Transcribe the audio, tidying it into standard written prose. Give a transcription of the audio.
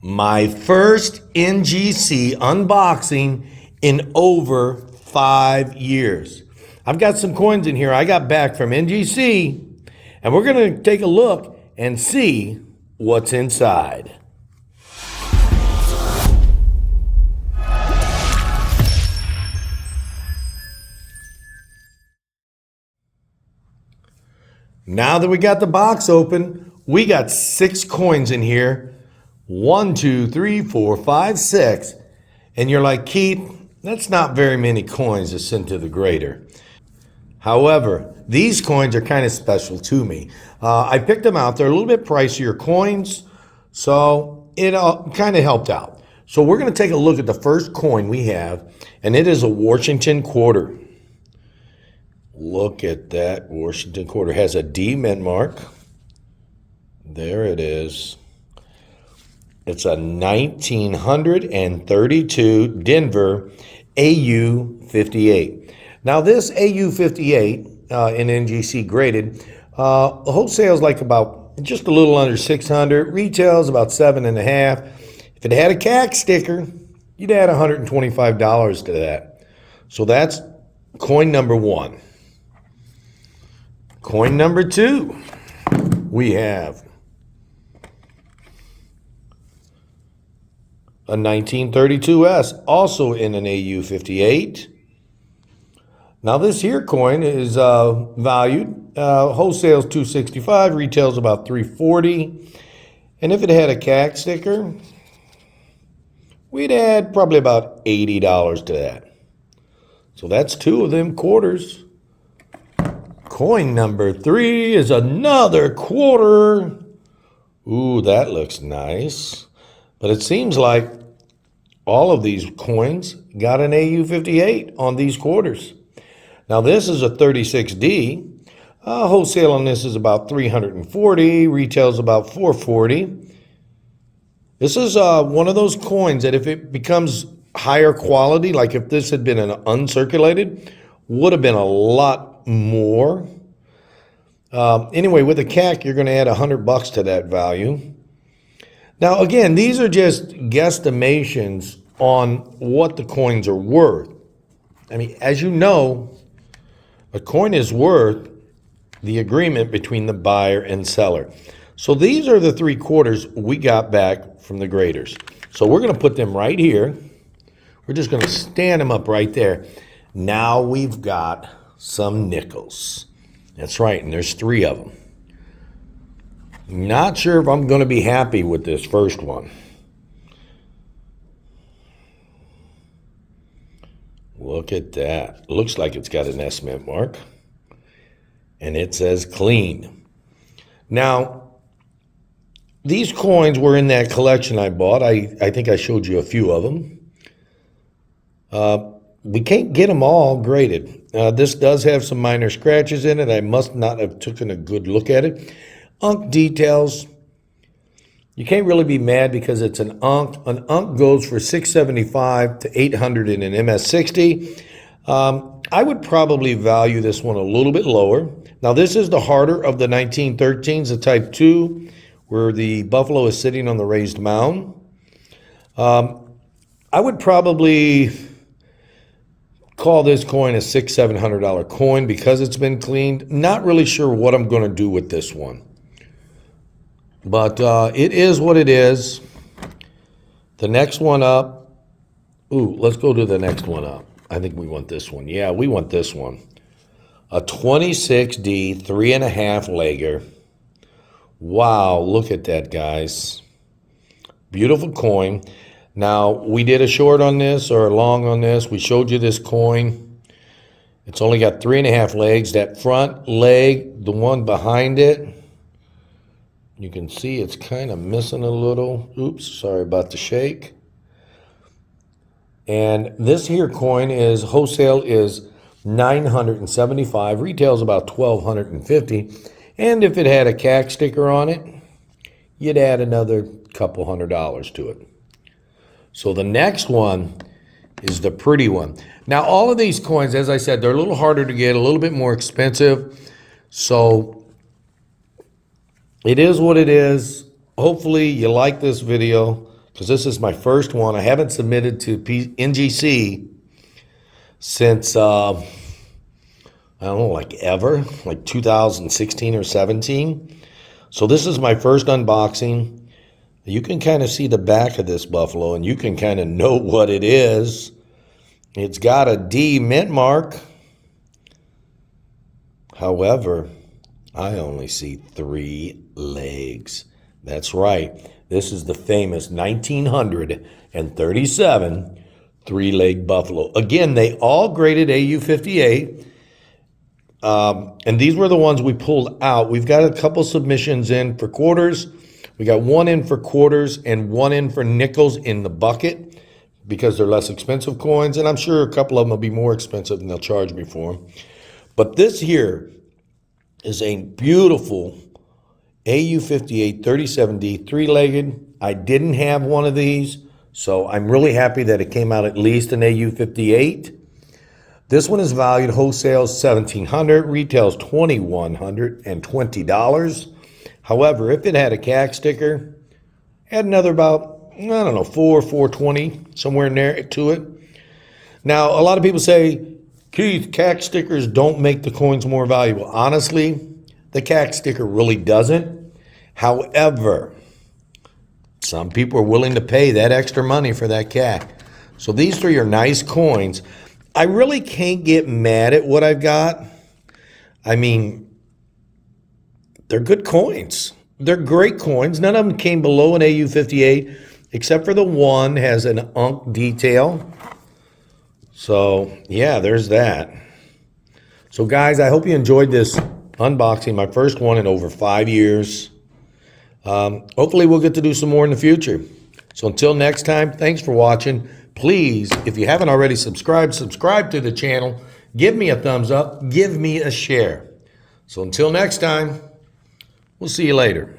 My first NGC unboxing in over 5 years. I've got some coins in here I got back from NGC, and we're going to take a look and see what's inside. Now that we got the box open, we got 6 coins in here. 1, 2, 3, 4, 5, 6. And you're like, Keith, that's not very many coins to send to the grader. However, these coins are kind of special to me. I picked them out. They're a little bit pricier coins, so it kind of helped out. So we're going to take a look at the first coin we have, and it is a Washington quarter. Look at that Washington quarter. It has a D mint mark. There it is. It's a 1932 Denver AU58. Now this AU58 in NGC graded, wholesales like about just a little under 600. Retails about 7.5. If it had a CAC sticker, you'd add $125 to that. So that's coin number 1. Coin number 2, we have a 1932S, also in an AU58. Now this here coin is valued, wholesale's $265, retails about $340. And if it had a CAC sticker, we'd add probably about $80 to that. So that's 2 of them quarters. Coin number 3 is another quarter. Ooh, that looks nice. But it seems like all of these coins got an AU58 on these quarters. Now this is a 36D. Wholesale on this is about $340. Retails about $440. This is one of those coins that if it becomes higher quality, like if this had been an uncirculated, would have been a lot more. Anyway, with a CAC, you're going to add $100 to that value. Now, again, these are just guesstimations on what the coins are worth. I mean, as you know, a coin is worth the agreement between the buyer and seller. So these are the 3 quarters we got back from the graders. So we're going to put them right here. We're just going to stand them up right there. Now we've got some nickels. That's right, and there's 3 of them. Not sure if I'm going to be happy with this first one. Look at that. Looks like it's got an S mint mark. And it says clean. Now, these coins were in that collection I bought. I think I showed you a few of them. We can't get them all graded. This does have some minor scratches in it. I must not have taken a good look at it. Unk details. You can't really be mad because it's an unk. An unk goes for $675 to $800 in an MS60. I would probably value this one a little bit lower. Now this is the harder of the 1913s, the Type 2, where the buffalo is sitting on the raised mound. I would probably call this coin a $600-700 coin because it's been cleaned. Not really sure what I'm going to do with this one. But it is what it is. The next one up. Ooh, let's go to the next one up. I think we want this one. Yeah, we want this one. A 26D 3.5 legger. Wow, look at that, guys. Beautiful coin. Now, we did a short on this or a long on this. We showed you this coin. It's only got 3.5 legs. That front leg, the one behind it, you can see it's kind of missing a little. Oops, sorry about the shake. And this here coin is, wholesale is $975. Retails about $1,250. And if it had a CAC sticker on it, you'd add another couple $100 to it. So the next one is the pretty one. Now, all of these coins, as I said, they're a little harder to get, a little bit more expensive. So it is what it is. Hopefully you like this video. because this is my first one. I haven't submitted to NGC since, I don't know, like ever, like 2016 or 17. So this is my first unboxing. You can kind of see the back of this buffalo, and you can kind of know what it is. It's got a D mint mark. However, I only see 3 legs. That's right. This is the famous 1937 3-leg buffalo. Again, they all graded AU58. And these were the ones we pulled out. We've got a couple submissions in for quarters. We got one in for quarters and one in for nickels in the bucket because they're less expensive coins. And I'm sure a couple of them will be more expensive and they'll charge me for them. But this here is a beautiful AU58 37D 3-legged. I didn't have one of these, so I'm really happy that it came out at least an AU58. This one is valued wholesale $1,700, retails $2,120. However, if it had a CAC sticker, add another about, I don't know, $420, somewhere in there to it. Now, a lot of people say, Keith, CAC stickers don't make the coins more valuable. Honestly, the CAC sticker really doesn't. However, some people are willing to pay that extra money for that CAC. So these 3 are nice coins. I really can't get mad at what I've got. I mean, they're good coins. They're great coins. None of them came below an AU58, except for the one has an unk detail. So, yeah, there's that. So, guys, I hope you enjoyed this unboxing, my first one in over 5 years. Hopefully, we'll get to do some more in the future. So, until next time, thanks for watching. Please, if you haven't already subscribed to the channel. Give me a thumbs up. Give me a share. So, until next time, we'll see you later.